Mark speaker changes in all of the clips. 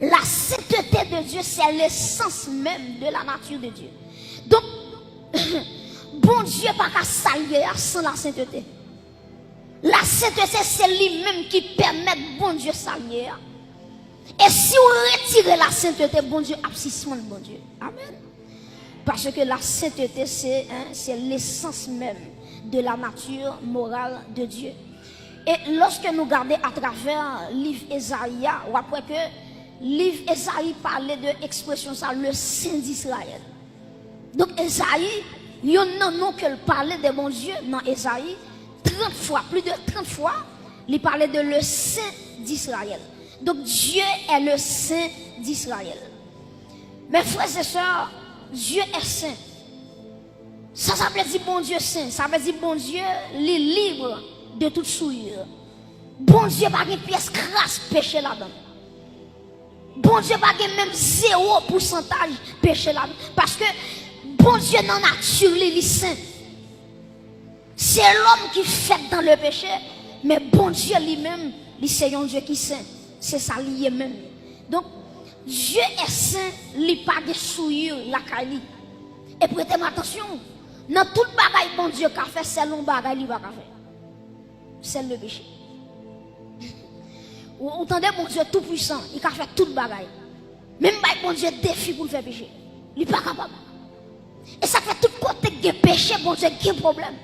Speaker 1: La sainteté de Dieu, c'est l'essence même de la nature de Dieu. Donc, bon Dieu pas qu'à saluer sans la sainteté. La sainteté, c'est lui-même qui permet bon Dieu saluer. Et si on retire la sainteté, bon Dieu, abscissement de bon Dieu. Amen. Parce que la sainteté, c'est l'essence même de la nature morale de Dieu. Et lorsque nous regardons à travers le livre Ésaïe, on voit que le livre Ésaïe parlait de l'expression ça, le Saint d'Israël. Donc Ésaïe, il y a un nom qu'il parlait de mon Dieu dans Ésaïe, 30 fois, plus de 30 fois, il parlait de le Saint d'Israël. Donc Dieu est le Saint d'Israël. Mes frères et sœurs, Dieu est saint. Ça veut dire bon Dieu saint. Ça veut dire bon Dieu les libre de toute souillure. Bon Dieu pas une pièce crasse péché là-dedans. Bon Dieu pas même 0% péché là-dedans. Parce que bon Dieu dans la nature, il est saint. C'est l'homme qui fait dans le péché. Mais bon Dieu lui-même, c'est un Dieu qui est saint. C'est ça lié même. Donc, Dieu est saint, il n'est pas de souillure, la caille. Et prêtez attention, dans tout le bagage bon Dieu a fait, c'est le bagage qu'il va faire. C'est le péché. Vous entendez bon Dieu tout puissant, il a fait tout le bagage. Même bon Dieu défi pour le faire péché. Il n'est pas capable. Et ça fait tout côté de péché, bon Dieu, qui problème.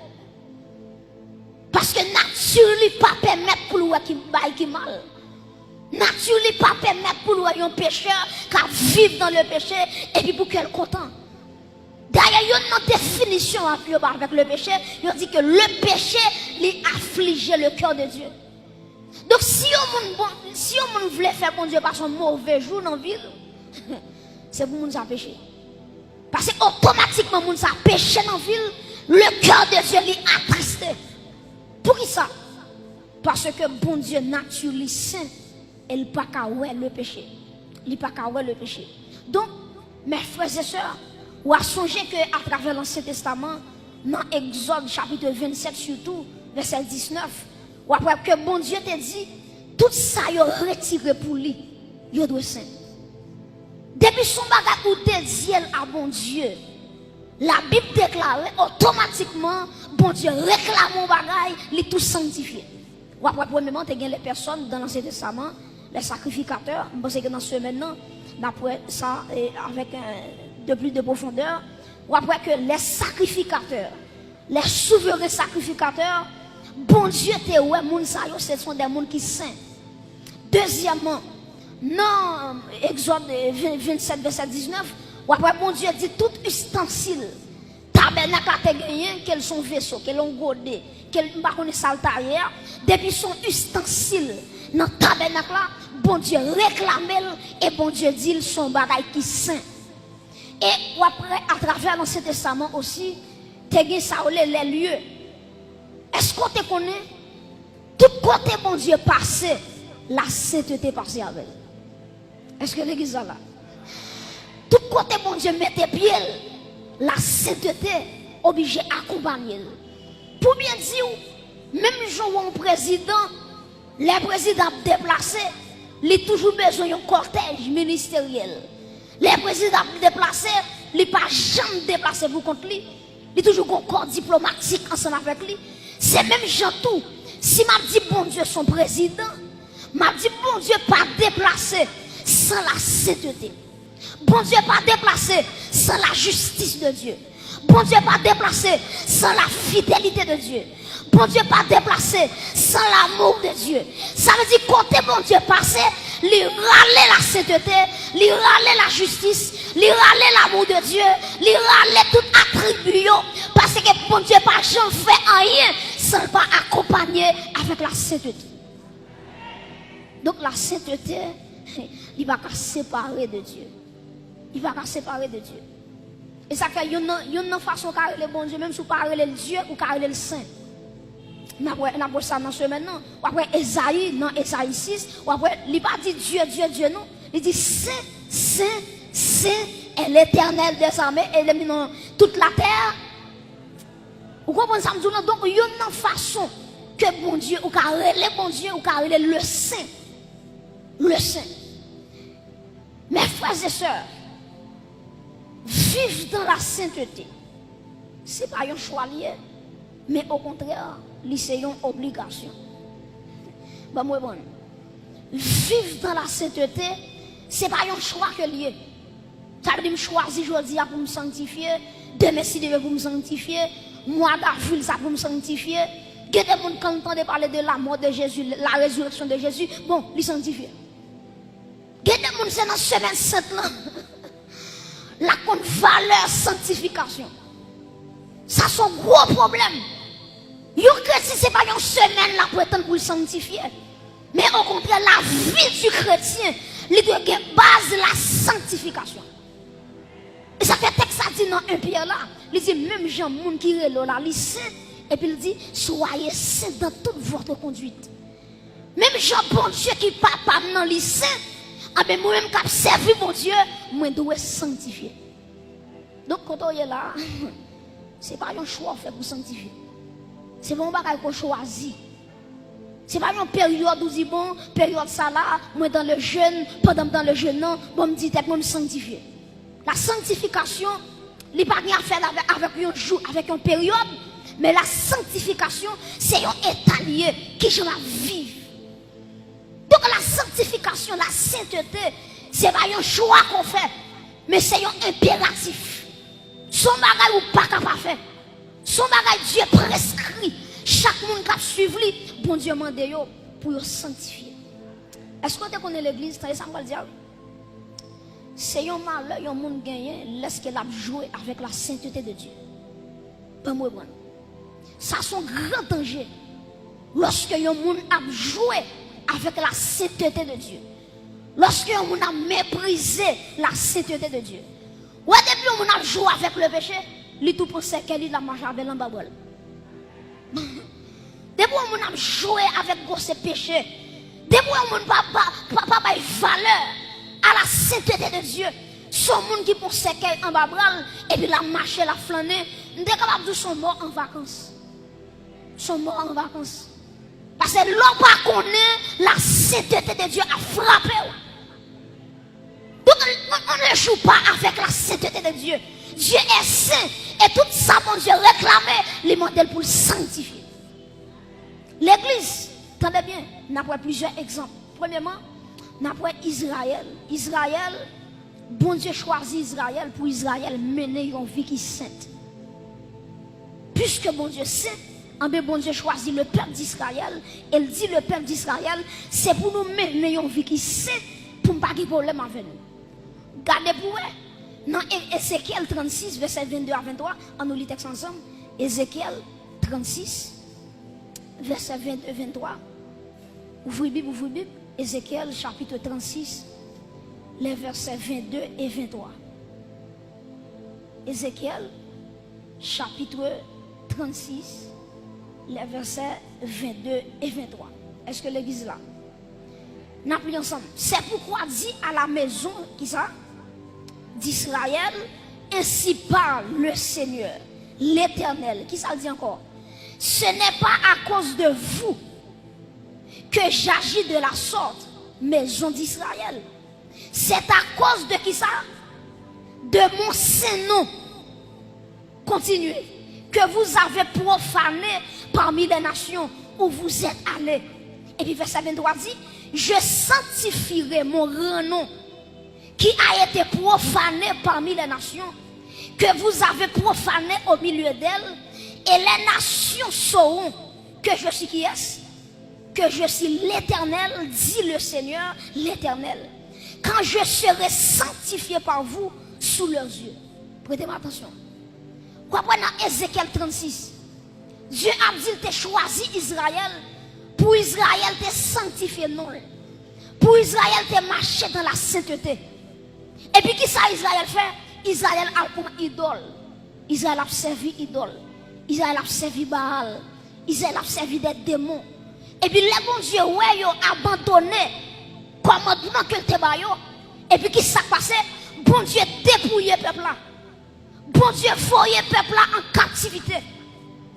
Speaker 1: Parce que nature ne pas permettre pour lui qui mal. Nature ne pas permettre pour lui un pécheur qui vivre dans le péché et puis pour qu'elle soit content. D'ailleurs, il y a une définition avec le péché. Il dit que le péché lui afflige le cœur de Dieu. Donc si on voulait faire bon Dieu par son mauvais jour dans la ville, c'est pour nous péché. Parce que automatiquement, nous avons péché dans la ville, le cœur de Dieu lui attristé. Pour qui ça? Parce que bon Dieu naturellement saint, il pas qu'à le péché. Il pas qu'à le péché. Donc, mes frères et sœurs, ou à songer que à travers l'Ancien Testament, dans Exode chapitre 27 surtout, verset 19, ou après que bon Dieu te dit, tout ça il retiré pour lui, il doit saint. Depuis son bagage où te dit à bon Dieu, la Bible déclare automatiquement, bon Dieu réclame mon bagage, il tout sanctifié. Ou après, premièrement, tu as les personnes dans l'Ancien Testament, les sacrificateurs, je pense que dans ce maintenant, d'après ça, avec de plus de profondeur, ou après que les sacrificateurs, les souverains sacrificateurs, bon Dieu te ouais, ce sont des gens qui sont saints. Deuxièmement, dans Exode 27, verset 19, ou après bon Dieu dit tout ustensile, tabernacle a gagné, quels sont vaisseaux, quels ont godé, quels ne connaissent pas saltarière, depuis son ustensile, dans le tabernacle là, bon Dieu réclame et bon Dieu dit son bagage qui saint. Et ou après, à travers l'Ancien Testament aussi, tu as ça les lieux. Est-ce qu'on te connaît? Tout côté bon Dieu passé, la sainteté passée avec. Est-ce que l'église est là? Tout côté bon Dieu mette pied, la sainteté obligée à accompagner. Pour bien dire, même jour un président, les présidents déplacés, ils ont toujours besoin d'un cortège ministériel. Les présidents déplacés, ils ne pas jamais déplacés pour contre lui. Ils ont toujours un corps diplomatique ensemble avec lui. C'est même gens tout. Si m'a dit bon Dieu son président, m'a dit bon Dieu pas déplacé sans la sainteté. Bon Dieu pas déplacé sans la justice de Dieu. Bon Dieu pas déplacé sans la fidélité de Dieu. Bon Dieu pas déplacé sans l'amour de Dieu. Ça veut dire côté bon Dieu passé, lui râler la sainteté, lui râler la justice, lui râler l'amour de Dieu, lui râler tout attribut parce que bon Dieu pas jamais fait rien sans pas accompagner avec la sainteté. Donc la sainteté, il va pas séparer de Dieu. Il va pas séparer de Dieu. Et ça fait une façon car le bon Dieu même sous parler le Dieu ou car le saint. N'a pas ça dans ce maintenant. Ou après Esaïe dans Esaïe 6, ou après il pas dit Dieu Dieu non, il dit saint est l'Éternel des armées et il dans toute la terre. Vous comprenez ça? Donc il y a une façon que bon Dieu ou car le bon Dieu ou car le saint. saint. Mes frères et sœurs, vivre dans la sainteté, ce n'est pas un choix lié, mais au contraire, c'est une obligation. Bon, moi, bon. Vivre dans la sainteté, ce n'est pas un choix que lié. Ça veut dire que je choisis aujourd'hui pour me sanctifier, demain si Dieu pour me sanctifier, moi d'avril ça pour me sanctifier. Il y a des gens qui entendent parler de la mort de Jésus, la résurrection de Jésus, bon, les sanctifier. Il y a des gens qui sont dans la semaine sainte là. La compte valeur sanctification. Ça c'est un gros problème. Yo chrétien c'est pas une semaine là pour attendre pour le sanctifier. Mais au contraire la vie du chrétien, il doit avoir base la sanctification. Et ça fait texte ça dit dans un Pierre là, il dit même gens moun qui relo là, il saint et puis il dit soyez saints dans toute votre conduite. Même gens bon Dieu qui papa dans li saint, ah ben moi même qui servi mon Dieu, moi dois sanctifier. Donc quand on est là, c'est pas un choix fait pour sanctifier. C'est bon bagage qu'on choisit. C'est pas une période où dit bon, période ça là, moi dans le jeûne, pendant dans le jeûne non, bon me dit moi me sanctifier. La sanctification, il n'y a pas rien à faire avec un jour, avec une période, mais la sanctification, c'est un état lié qui je vais vivre. Donc la sanctification, la sainteté, c'est pas un choix qu'on fait, mais c'est un impératif. Son bagage ou pas capable de faire. Son bagage Dieu prescrit. Chaque monde qui a suivi, bon Dieu m'a demandé pour sanctifier. Est-ce que tu connais l'église? Ça va dire. C'est un malheur, un monde gagné, laisse qu'elle a joué avec la sainteté de Dieu. Pas moi, bon. Ça c'est un grand danger. Lorsque un monde a joué avec la sainteté de Dieu. Lorsque un monde a méprisé la sainteté de Dieu. Ou depuis un monde a joué avec le péché, il tout pensait qu'elle a mangé avec l'embabole. Depuis un monde a joué avec ce péché. Depuis un monde pas valeur à la sainteté de Dieu. Son monde qui pensait qu'elle en babral et puis la marché, la flâner, nous sommes capables de sont morts en vacances. Sont morts en vacances. Parce que l'homme pas connaît la sainteté de Dieu a frappé. Donc on ne joue pas avec la sainteté de Dieu. Dieu est saint et tout ça mon Dieu réclamait les modèles pour le sanctifier. L'église, attendez bien, nous avons plusieurs exemples. Premièrement, nous avons Israël. Israël, bon Dieu choisit Israël pour Israël mener une vie qui est sainte. Puisque bon Dieu saint, bon Dieu choisit le peuple d'Israël. Elle dit le peuple d'Israël, c'est pour nous mener une vie qui est sainte pour ne pas avoir de problème avec nous. Gardez pour vous, dans Ézéchiel 36, verset 22 à 23, on nous lit texte ensemble. Ézéchiel 36, verset 22 à 23. Ouvrez Bible, ouvrez Bible. Ézéchiel chapitre 36, les versets 22 et 23. Ézéchiel chapitre 36, les versets 22 et 23. Est-ce que l'église là? Nous appelons ensemble. C'est pourquoi dit à la maison qui ça? D'Israël, ainsi parle le Seigneur, l'Éternel. Qui ça dit encore? Ce n'est pas à cause de vous que j'agis de la sorte, maison d'Israël. C'est à cause de qui ça? De mon saint nom. Continuez. Que vous avez profané parmi les nations où vous êtes allés. Et puis verset 23 dit, je sanctifierai mon grand nom qui a été profané parmi les nations, que vous avez profané au milieu d'elles, et les nations sauront que je suis qui est-ce? Que je suis l'Éternel, dit le Seigneur, l'Éternel. Quand je serai sanctifié par vous sous leurs yeux. Prêtez-moi attention. Quoi dans Ézéchiel 36, Dieu a dit qu'il a choisi Israël. Pour Israël, te sanctifié non. Pour Israël, te marché dans la sainteté. Et puis, qui ça Israël fait? Israël a pour idole. Israël a servi idole. Israël a servi Baal. Israël a servi des démons. Et puis, les bons dieux, ouais, ils ont abandonné commandement que te baillot. Et puis, qui ça passé? Bon Dieu dépouillé le peuple là. Bon Dieu foyé le peuple là en captivité.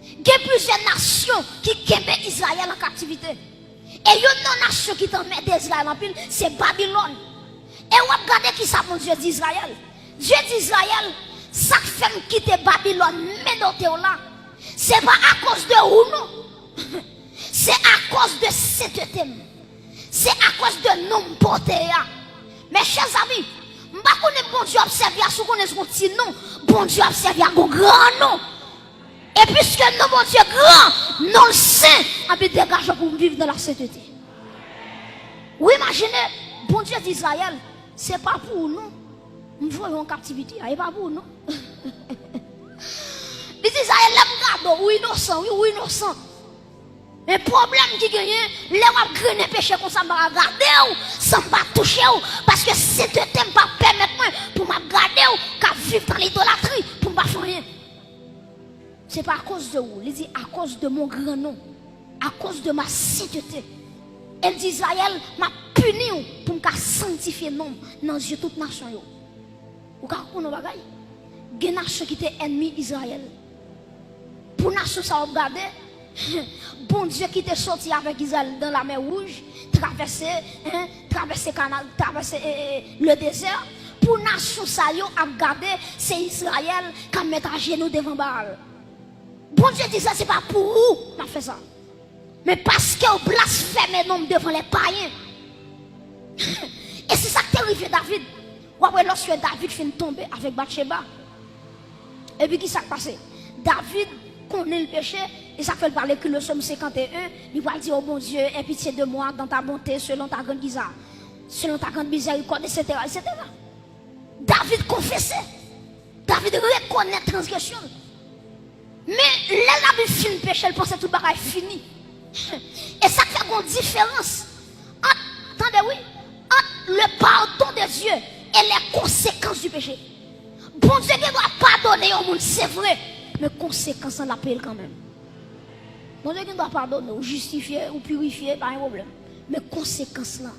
Speaker 1: Il y a plusieurs nations qui quémaient Israël en captivité. Et une nation qui t'en met d'Israël en pile, c'est Babylone. Et on regarde qui ça, mon Dieu d'Israël. Dieu d'Israël, ça fait quitter Babylone, mais dans là. C'est pas à cause de vous, non. C'est à cause de cet thème. C'est à cause de nom porté. Mes chers amis, je ne sais pas bon Dieu observe à ce qu'on est son petit nom. Bon Dieu observe à un grand nom. Et puisque nous, mon Dieu grand, non le saint, a bien dégagé pour vivre dans la sainteté. Oui, imaginez, bon Dieu d'Israël, ce n'est pas pour nous. Nous voyons en captivité, ce n'est pas pour nous. Les Israéliens regardent, oui, innocent, oui, innocent. Mais le problème qui gagne, les gens qui ont péché comme ça, je vais regarder, sans pas toucher, parce que si tu n'aimes pas permettre moi pour me regarder, qu'à vivre dans l'idolâtrie, pour ne pas faire rien. Ce n'est pas à cause de vous, il dit à cause de mon grand nom, à cause de ma sainteté. Elle dit Israël m'a puni pour me sanctifier nom dans les yeux de toute nation. Vous comprenez ce bagage? Il y a une nation qui était ennemi Israël. Pour la nation, ça regarder. Bon Dieu qui était sorti avec Israël dans la mer Rouge, traverser canal, traverser le désert. Pour la nation, ça a regardé, c'est Israël qui a mis à genoux devant Baal. Bon Dieu dit ça, c'est pas pour vous qu'on a fait ça. Mais parce que vous blasphémez nom devant les païens. Et c'est ça qui est arrivé David. Lorsque David finit tomber avec Bathsheba. Et puis qui s'est passé? David connaît le péché. Et ça fait parler que le psaume 51. Il va dire, oh bon Dieu, aie pitié de moi dans ta bonté, selon ta grande misère. Selon ta grande miséricorde, etc. etc. David confessait. David reconnaît la transgression. Mais là, la vie finit péché, elle pensait tout le bagage fini. Et ça fait une différence attendez, oui, entre le pardon de Dieu et les conséquences du péché. Bon Dieu ne doit pardonner au monde, c'est vrai, mais conséquences on l'appelle quand même. Bon Dieu ne doit pardonner ou justifier ou purifier, pas un problème. Mais conséquences là.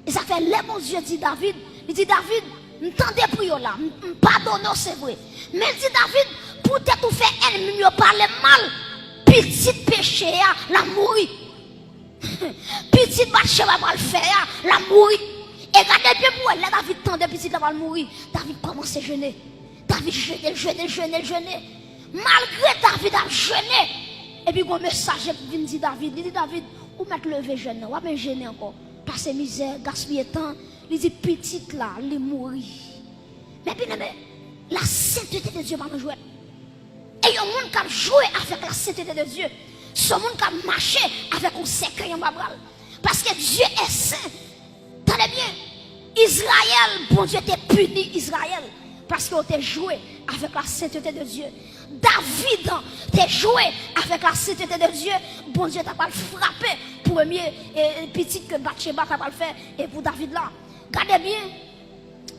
Speaker 1: Et ça fait les bon Dieu dit David, il dit David, m'tendez prier là, pardonner c'est vrai. Mais il dit David, pour te faire ennemi, parler mal. Petit péché, la mourir. Petit Bathsheba va le faire, la mourir. Et regardez bien pour elle, David tendait petit la va mourir. David commence à jeûner. David jeûner. Malgré David a jeûné. Et puis un message vient dire David, il dit David, où mettre lever jeûne, ou même jeûner encore. Passer misère, gaspiller temps. Il dit petite là, il mourir. Mais bien la sainteté de Dieu va nous jouer. Et il y a un monde qui a joué avec la sainteté de Dieu. Ce monde qui a marché avec un secret en babral. Parce que Dieu est saint. Tenez bien. Israël, bon Dieu t'a puni Israël. Parce qu'il t'a joué avec la sainteté de Dieu. David t'a joué avec la sainteté de Dieu. Bon Dieu t'a pas frappé. Premier petit que Bathsheba t'a pas le fait. Et pour David là. Regardez bien.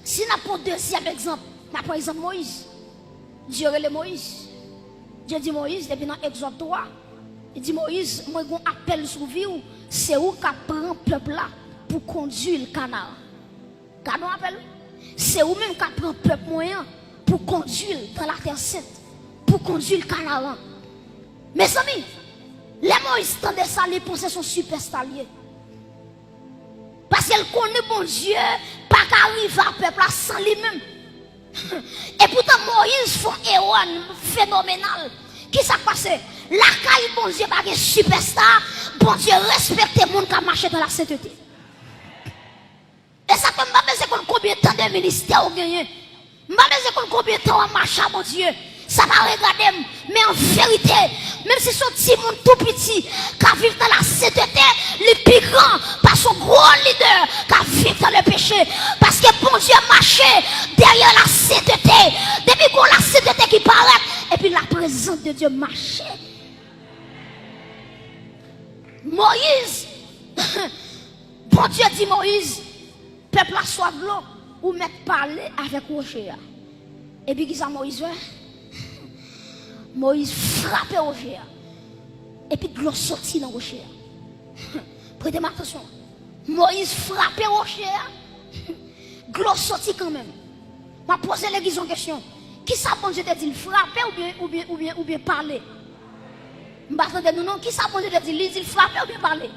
Speaker 1: Si nous prenons deuxième exemple. Nous prenons exemple Moïse. Dieu est Moïse. Dieu dit Moïse, depuis dans Exode 3, il dit Moïse, moi j'ai un appel sur vous, c'est où qui prend le peuple là pour conduire le canal. Quand on appelle, c'est où même qui prend le peuple moyen pour conduire dans la terre sainte, pour conduire le canal. Mes amis, les Moïse tendait ça, les pensées sont super staliers. Parce qu'elle connaît bon Dieu, pas qu'arriver à peuple là sans lui-même. Et pourtant Moïse fait un héros phénoménal. Qui s'est passé? La caille bon Dieu pas un superstar. Bon Dieu respecte les gens qui marchent dans la sainteté. Et ça peut me combien de temps de ministère au gagné. Me combien de temps on marche à mon Dieu. Ça va regarder, mais en vérité, même si son petit monde tout petit, qui vit dans la sainteté, les plus grands, par son gros leader, qui vit dans le péché, parce que bon Dieu marché derrière la sainteté, depuis qu'on la sainteté qui paraît, et puis la présence de Dieu marchait. Moïse, bon Dieu dit Moïse, peuple a soif de l'eau, ou mettre parler avec rocher. Et puis qui ça Moïse fait? Moïse frappait au rocher. Et puis de l'eau sortit dans le rocher. Prêtez attention. Moïse frappait au rocher. De l'eau sortit quand même. Je vais poser une question. Qui ça bon Dieu te dit frapper ou bien parler? Je vais non. Qui ça bon Dieu te dit frapper ou bien parler?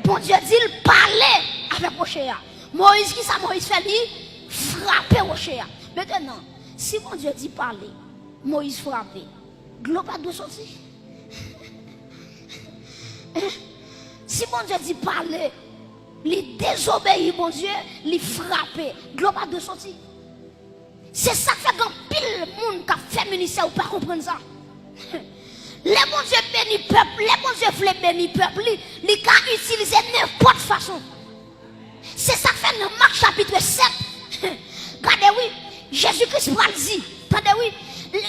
Speaker 1: bon Dieu dit, il parlait avec rocher. Moïse, qui ça Moïse fait, lui, frapper rocher. Maintenant, si bon Dieu dit parler, Moïse frapper, l'eau pas de sortir. Si bon Dieu dit parler, il désobéit, bon Dieu, il frappe, l'eau pas de sortir. C'est ça qui fait qu'un pile monde qui a fait ministère ou pas comprendre ça. Les bon Dieu béni peuple, les bon Dieu voulait béni peuple, il a utilisé n'importe façon. C'est ça qui fait dans Marc chapitre 7. Regardez, oui, Jésus-Christ va dire, attendez, oui,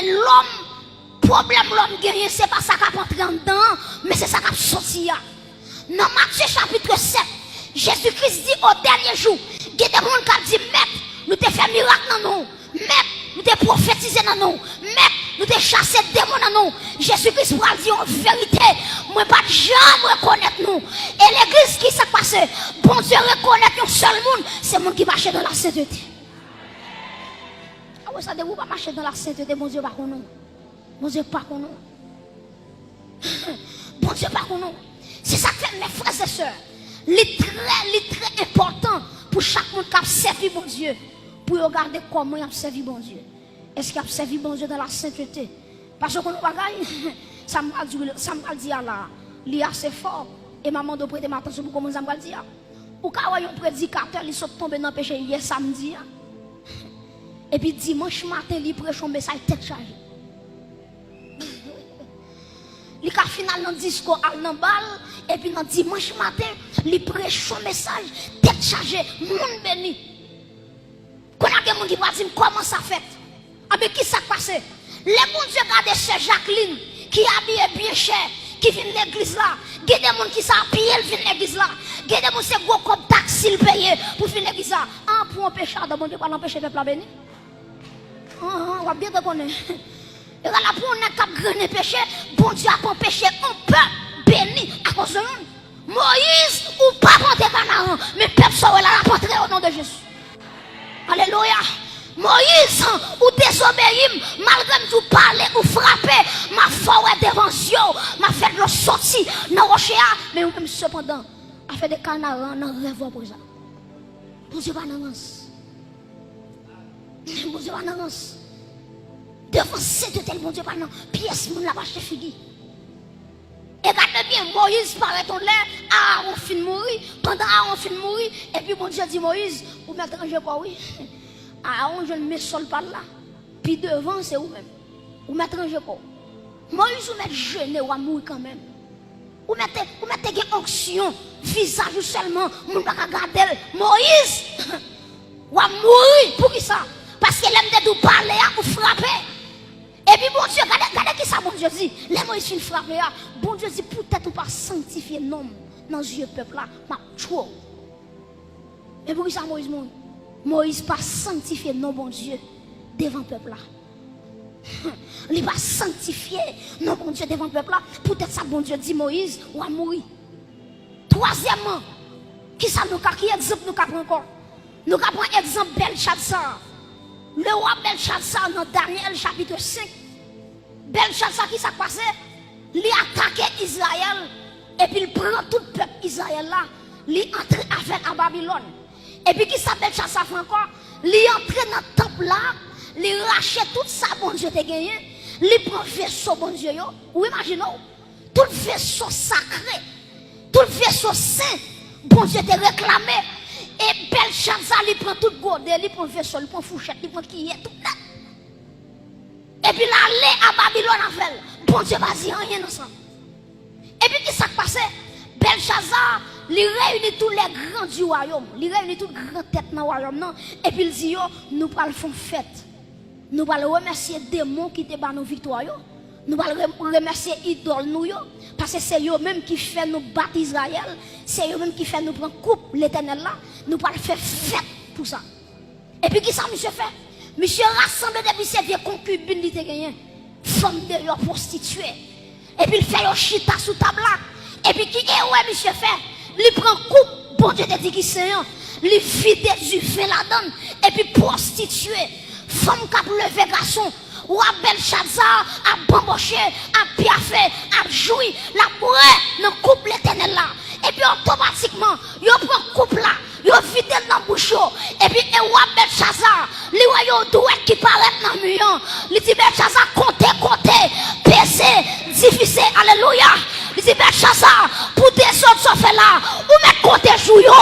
Speaker 1: l'homme, problème l'homme guéri, c'est pas ça qui a entré en dedans, mais c'est ça qui a sorti. Dans Matthieu chapitre 7, Jésus-Christ dit au dernier jour, il y a des gens qui ont dit, Maître, nous t'ai fait miracle dans nous, Maître, nous t'ai prophétisé dans nous, Maître, nous t'ai chassé des démons dans nous. Jésus-Christ va dire en vérité, moi pas de jamais reconnaître nous. Et l'église qui s'est passée, bon Dieu reconnaître un seul monde, c'est le monde qui marche dans la sainteté. Ah oui, ça ne vous pas marcher dans la sainteté, bon Dieu pas qu'on nous. Bon Dieu pas qu'on nous. Bon Dieu pas qu'on nous. C'est ça que fait mes frères et sœurs. C'est très important pour chaque monde qui a servi bon Dieu. Pour regarder comment il a servi bon Dieu. Est-ce qu'il a servi bon Dieu dans la sainteté? Parce que nous bagaille, ça m'a dit là, il est assez fort. Et maman doit prêter attention pour comment ça m'a dit. Ou quand un prédicateur, il sont tombés dans le péché hier samedi. Et puis dimanche matin, il prêche un message tête chargée. Il a final dans le discours à l'embal. Et puis dans dimanche matin, il prêche son message tête chargée, monde béni. Quand il y a des gens qui vont dire comment ça fait. Ah mais qui ça passe? Les bons Dieu regardent Sœur Jacqueline qui habille bien cher, qui vient de l'église là. Il y a des gens qui s'habillent, ils viennent de l'église là. Il y a des gens qui sont gros comme taxi payé pour venir de l'église là. Ah, pour empêcher, bon Dieu, pas l'empêcher de peuple béni. On va bien te connaître. Et là, pour on a cap grand péché, bon Dieu a empêché un peuple béni à cause de nous. Moïse ou pas monter Canaan, mais peuple soit là la portée au nom de Jésus. Alléluia. Moïse ou désobéir, malgré tout parler ou frapper, ma forêt devant Dieu, m'a fait le sortir dans le rocher, mais même cependant, a fait des canards dans le rêve pour ça. Bon Dieu pas d'avance. Bon Dieu pas d'avance. Devant cette tel bon Dieu pas d'avance. Pièce mon la vache figure. Et regardez bien, Moïse paraît en l'air, Aaron fin mourir, pendant Aaron fin mourir, et puis bon Dieu dit Moïse, vous mettez un jeu quoi, oui. Aaron, je ne me sol pas là. Puis devant, c'est vous-même. Vous mettez un jeu quoi. Moïse, vous mettez jeûner ou à mourir quand même. Vous mettez une onction, visage seulement, vous ne pouvez pas regarder. Moïse, ou à mourir, pour qui ça? Parce qu'il aime de parler ou frapper. Et puis bon Dieu, regardez qui ça, bon Dieu dit. Les Moïse fin frapper, bon Dieu dit, peut-être ou pas sanctifier l'homme dans ce peuple là, ma trop. Et pour qui ça, Moïse mourit? Moïse pas sanctifié non bon Dieu devant le peuple là. Il pas sanctifié non bon Dieu devant le peuple là. Peut-être ça bon Dieu dit Moïse ou à mourir. Troisièmement, qui ça nous qui exemple nous prend encore? Nous prenons exemple Belshazzar. Le roi Belshazzar dans Daniel chapitre 5. Belshazzar qui s'est passé? Il a attaqué Israël et puis il prend tout le peuple Israël là, il entre avec à Babylone. Et puis qui s'appelle Belshazzar encore, il entre dans le temple là, il rachète tout ça bon Dieu te gagné, il prend vaisseau bon Dieu yo. Ou imaginez tout le vaisseau sacré, tout le vaisseau saint, bon Dieu te réclamé. Et Belshazzar il prend tout godé, il prend vaisseau, il prend fourchette, il prend qui est tout là. Et puis là, aller à Babylone avec, bon Dieu va dire rien dans ça. Et puis qui s'est passé? Belshazzar, il réunit tous les grands du royaume, il réunit toutes les grandes têtes dans le royaume, non? Et puis il dit, yo, nous allons faire fête. Nous allons remercier les démons qui te battent nos victoires. Nous allons remercier les idoles, nous, parce que c'est eux-mêmes qui font nous battre Israël, c'est eux-mêmes qui font nous prendre coupe l'éternel là. Nous allons faire fête pour ça. Et puis qui ça, monsieur fait? Monsieur rassemble depuis ses vieux concubines, il a gagné. Femme de leur prostituée. Et puis il fait un chita sous table là. Et puis qui est, ouais, monsieur fait? Il prend coupe, bon Dieu te dit qui c'est, il vide du vin la donne. Et puis prostituée. Femme qui a levé garçon. Ou à Belshazzar, à bamboché, à piaffé, à joui, la bourrée, dans coupe l'éternel là. Et puis automatiquement, il prend couple là, il vide dans la bouche, et puis il voit Belshazzar, il voit doué qui paraît dans le mur, il dit Belshazzar, comptez, peser, difficile, alléluia. Il dit Belshazzar, pour descendre ce fait là, ou mettre compter jouyo,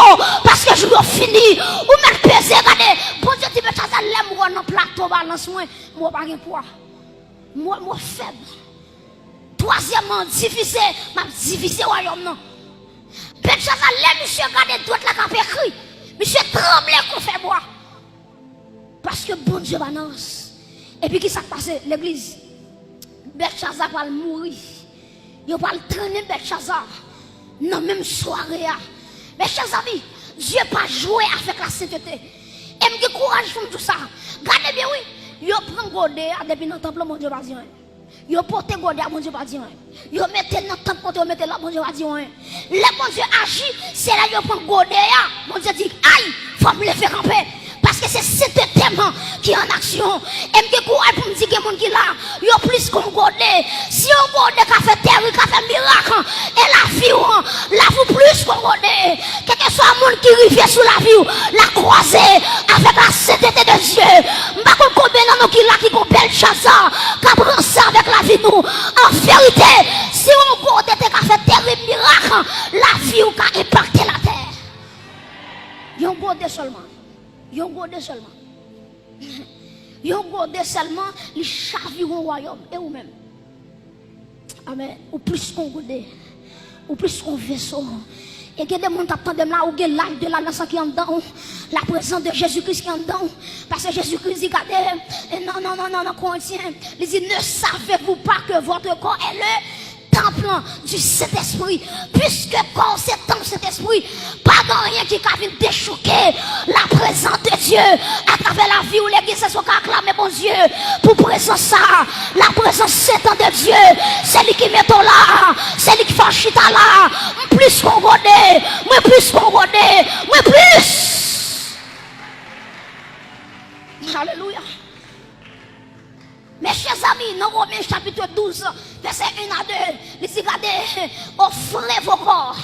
Speaker 1: parce que jouyo fini, ou mettre peser, regardez, bon Dieu dit Belshazzar, l'aime dans plateau, balance moi pas de poids, moi faible. Troisièmement, difficile, m'a difficile royaume non. Belshazzar, les monsieur regardez droite la cap écrit. Monsieur tremble qu'on fait boire. Parce que bon Dieu balance. Et puis qui s'est passé l'église? Belshazzar va mourir. Il va traîner Belshazzar dans la même soirée. Mais chers amis, Dieu pas joué avec la sainteté. Et me courage pour tout ça. Regardez bien oui, il prend Godé depuis dans le temple mon Dieu pas dire. Il porte Godé mon Dieu pas dire. Il mette dans le temple il mette là mon Dieu pas dire. Le bon Dieu agit, c'est là il prend Godé mon Dieu dit aïe, faut me le faire camper. Parce que c'est ce thème qui est en action. Et me courage pour me dire que mon qui là, il y a plus qu'on godé. Si on godé qui fait terre, qui fait miracle, et la vie plus qu'on godé. Quel que soit le monde qui revient sous la vie, la croisée avec la sainteté de Dieu. M'pas qu'on combien dans nous qui là qui ont Belshazzar, qui prend ça avec la vie nous. En vérité, si on godé qui fait terre et miracle, la vie ou qui impacté la terre. Il y a un godé seulement. Yon godé seulement. Yon godé seulement, les chavir au royaume. Et ou même. Amen. Ou plus qu'on godé. Ou plus qu'on vaisseau. Et que des gens t'attendent là, ou que l'âge de la nation qui est en dedans. La présence de Jésus-Christ qui est en dedans. Parce que Jésus-Christ dit, regardez, non, contient. Il dit, ne savez-vous pas que votre corps est le temple du Saint-Esprit, puisque quand c'est temple Saint-Esprit, pas rien qui a venir déchouquer la présence de Dieu à travers la vie où l'église se soit acclamée, bon Dieu, pour présence ça, la présence sainte de Dieu, c'est lui qui met là, c'est lui qui fait chita là, plus qu'on connaît, moi plus qu'on connaît, moi plus. Alléluia. Mes chers amis, dans Romains chapitre 12, verset 1 à 2, il dit, regardez, offrez vos corps.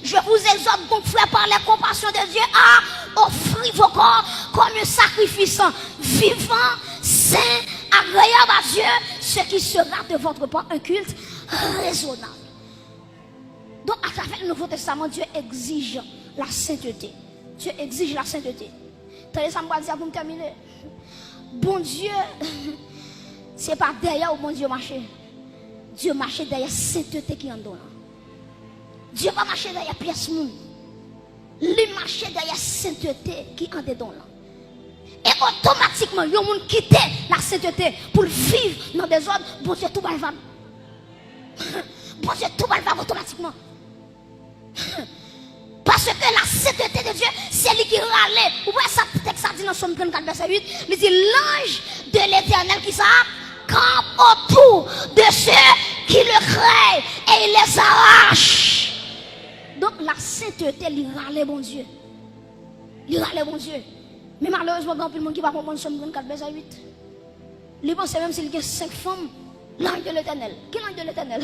Speaker 1: Je vous exhorte donc, frère, par la compassion de Dieu, à offrir vos corps comme un sacrifice vivant, saint, agréable à Dieu, ce qui sera de votre part un culte raisonnable. Donc, à travers le Nouveau Testament, Dieu exige la sainteté. Dieu exige la sainteté. Tenez, ça me va dire pour me terminer. Bon Dieu, c'est pas derrière où mon Dieu marche. Dieu marche derrière sainteté qui en donne. Dieu va marcher derrière pièce moun. Il marche derrière sainteté qui en dedans. Et automatiquement, il y a monde quitte la sainteté pour vivre dans des ordres. Bon Dieu tout va. Bon Dieu tout va automatiquement. Parce que la sainteté de Dieu, c'est lui qui râle. Vous voyez ça, texte ça dit dans Somme 34, verset 8. Il dit l'ange de l'Éternel qui ça campe autour de ceux qui le craignent et il les arrache. Donc la sainteté, il râle bon Dieu. Il râle bon Dieu. Mais malheureusement, il y a plus de monde qui va comprendre Somme 34, verset 8. Il pense même s'il y a 5 femmes, l'ange de l'Éternel. Quel ange de l'Éternel?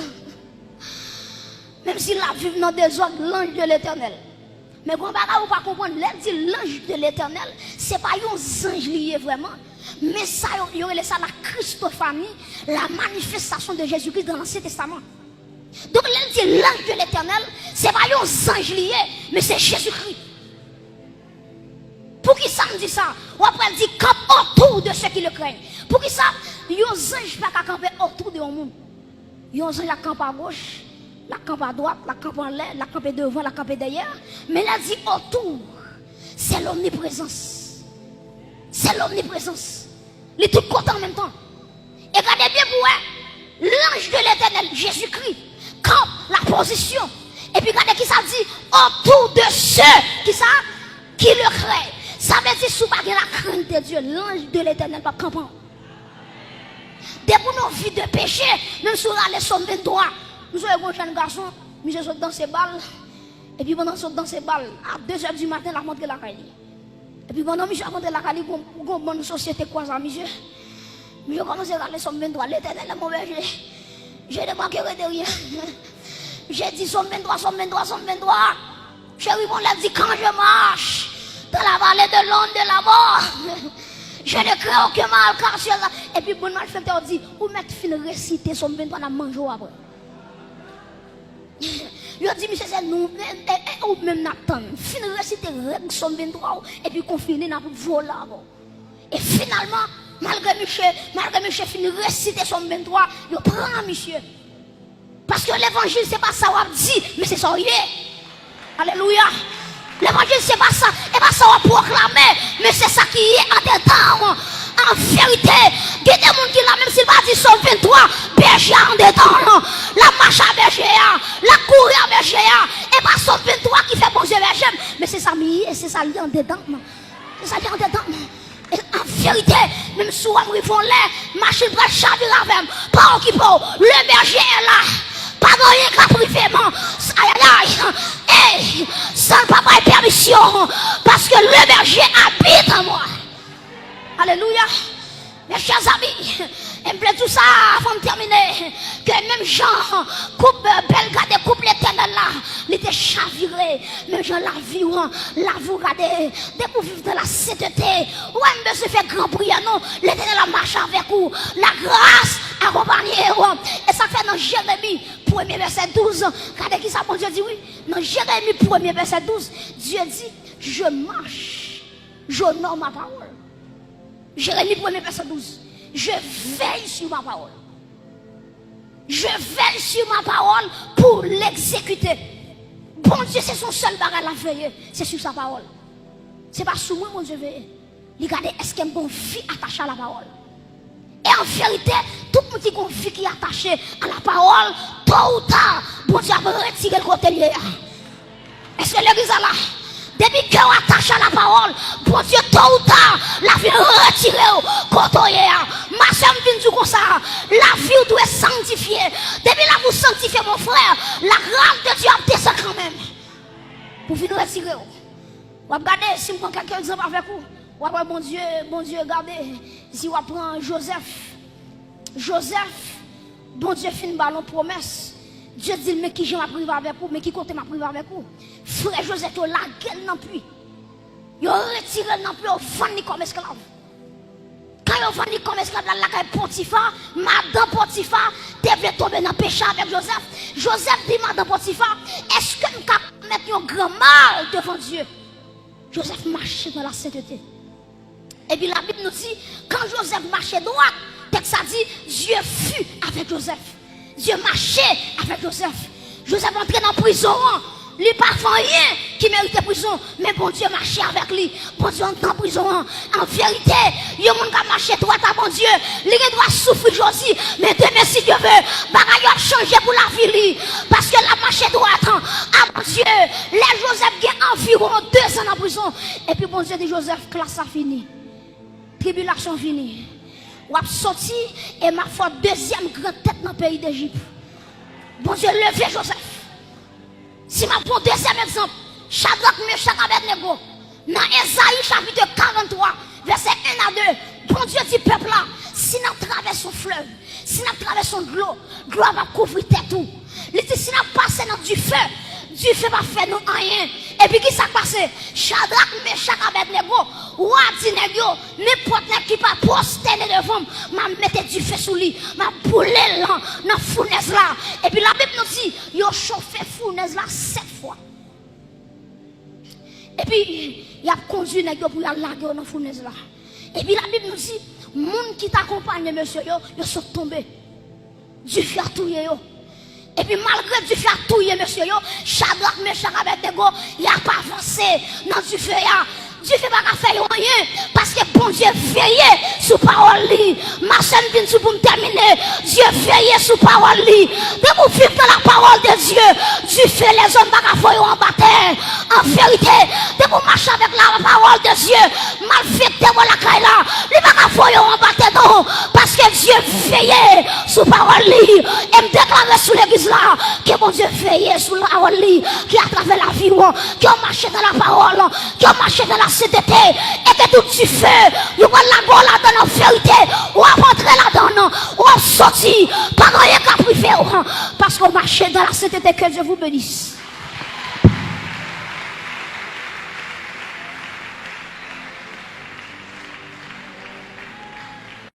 Speaker 1: Même s'il a vécu dans des ordres, l'ange de l'Éternel. Mais quand on ne pas comprendre, l'ange de l'Éternel, ce n'est pas un ange lié vraiment. Mais ça, il y a ça la Christophanie, la manifestation de Jésus-Christ dans l'Ancien Testament. Donc, l'ange de l'Éternel, ce n'est pas un ange lié, mais c'est Jésus-Christ. Pour qui ça me dit ça? Ou après, il dit campe autour de ceux qui le craignent. Pour qui ça? Il y a un ange qui ne peut pas camper autour de monde. Il y a un ange qui campe à gauche. La campe à droite, la campe en l'air, la campe devant, la campe derrière. Mais là, dit autour, c'est l'omniprésence. C'est l'omniprésence. Les tout comptent en même temps. Et regardez bien pour l'ange de l'Éternel, Jésus-Christ, campe la position. Et puis regardez qui ça dit autour de ceux qui le craignent. Ça veut dire sous pas la crainte de Dieu, l'ange de l'Éternel va camper. Dès pour nos vies de péché, même si on a les sommes 23. Nous sommes un jeune garçon, monsieur saute dans ses balles. Et puis pendant saute dans ses balles, à 2h du matin, la montre la caille. Et puis pendant monsieur a montré la caille pour une bonne société quoi ça, monsieur. Monsieur commence à regarder son 23, l'Éternel est mauvais. J'ai demandé de rien. J'ai dit son 23. Chérie, on l'a dit quand je marche dans la vallée de l'ombre de la mort, je ne crains aucun mal car tu es là. Et puis bon malfaiteur dit, ou mettre fin réciter son 23 dans manger après. Je dis, monsieur, c'est nous, ou même Nathan, fin réciter son 23 et puis confiner dans le vol là. Et finalement, malgré monsieur fin réciter son 23, il prend monsieur. Parce que l'évangile, c'est pas ça qu'on dit, mais c'est ça. Alléluia. L'évangile, c'est pas ça. Et pas ça qu'on proclame, mais c'est ça qui est en dedans. En vérité, il y a des gens qui là, même s'il va dire son 23, berger en dedans. La marche à berger, la courir à berger, et pas son 23 qui fait bon Dieu berger. Mais c'est ça, c'est ça lié en dedans. C'est ça lié en dedans. En vérité, même si on me font l'air, machine va chavirer avec pas qui peut. Le berger est là. Pas rien qu'à privément. Aïe aïe. Sans papa et permission. Parce que le berger habite en moi. Alléluia. Mes chers amis, il me plaît tout ça avant de terminer. Que même Jean, coupe belle coupe l'éternel là, il était chaviré. Même Jean la vie, la vous regardez, dès que vous vivez dans la sainteté, ouais, monsieur fait grand prière, non, l'éternel a marché avec vous, la grâce accompagnée. Et ça fait dans Jérémie, 1er verset 12, regardez qui ça, mon Dieu dit oui, dans Jérémie 1er verset 12, Dieu dit, je marche, j'honore ma parole. Jérémie 1er verset 12. Je veille sur ma parole. Je veille sur ma parole pour l'exécuter. Bon Dieu, c'est son seul bagage à veiller. C'est sur sa parole. C'est pas sur moi, mon Dieu, veille. Regardez, est-ce qu'il y a une vie attachée à la parole? Et en vérité, tout petit conflit qui est attaché à la parole, tôt ou tard, bon Dieu va retirer le côté lié. Est-ce que l'église est là? Depuis qu'on attache à la parole, bon Dieu, tôt ou tard, la vie retirée, côtoyer. Ma soeur me dit comme ça, la vie doit sanctifier. Depuis là, vous sanctifiez mon frère, la grâce de Dieu a descendu quand même. Pour venir retirer. Vous regardez, si vous prenez quelqu'un exemple avec vous, vous regardez, bon Dieu, regardez, si vous prenez Joseph, bon Dieu fait une ballon promesse. Dieu dit, mais qui j'ai ma privé avec vous, mais qui compte ma privé avec vous. Frère Joseph, il a la gueule non plus. Il a retiré non plus, il a vendu comme esclave. Quand il a vendu comme esclave, la caille Potiphar, madame Potiphar, devait tomber dans le péché avec Joseph. Joseph dit, madame Potiphar, est-ce que nous pouvons mettre un grand mal devant Dieu? Joseph marchait dans la sainteté. Et puis la Bible nous dit, quand Joseph marchait droit, texte a dit, Dieu fut avec Joseph. Dieu marchait avec Joseph. Joseph entrait dans la prison. Il n'y a pas rien qui méritait prison. Mais bon Dieu marchait avec lui. Bon Dieu entre en prison. En vérité, il y a un monde qui a marché droit à bon Dieu. Il doit souffrir aujourd'hui. Mais demain, si Dieu veut, bagaille a changé pour la vie. Parce que la marché droit à bon Dieu. Les Joseph a environ 2 ans en prison. Et puis bon Dieu dit Joseph, classe a fini. Tribulation finie. Ou a sorti et ma foi deuxième grande tête dans le pays d'Égypte. Bon Dieu, levez Joseph. Si ma prends deuxième exemple, Shadrach, Meshach, Abednego, dans Esaïe chapitre 43, verset 1 à 2, bon Dieu dit peuple là, si nous traversons un fleuve, si nous traversons de l'eau va couvrir tout. Il dit si nous passons dans du feu va faire nous rien. Et puis qui s'est passé? Shadrach, Meshach, Abednego, ou Abednego, n'importe qui pas prosterner devant, m'a mettre du feu sous lui, m'a brûlé là, dans la fournaise là. Et puis la Bible nous dit, il a chauffé la fournaise là 7 fois. Et puis, il a conduit les gens pour aller laguer dans la fournaise là. Et puis la Bible nous dit, les gens qui t'accompagnent, monsieur, ils sont tombés. Du feu à tout. Et puis malgré du feu à tout, monsieur, Shadrach, Meshach, Abednego, il n'a pas avancé dans du feu. Dieu fait pas faire rien parce que bon Dieu veille sous parole li. Ma chaîne vient pour me terminer. Dieu veille sous parole li. De vous vivre dans la parole de Dieu, Dieu fait les hommes pas faire en bataille. En vérité, de vous marcher avec la parole de Dieu, mal fait de la caille là, il pas faire en bataille non parce que Dieu veille sous parole li et me déclarer sous l'église là que bon Dieu veille sous la parole li qui à travers la vie qui a marché dans la parole, qui a marché dans la sainteté et que tout du feu, vous allez la go là dans la vérité, ou à rentrer là-dedans, ou à sortir, pas rien qu'à priver, parce qu'on marche dans la sainteté, que Dieu vous bénisse.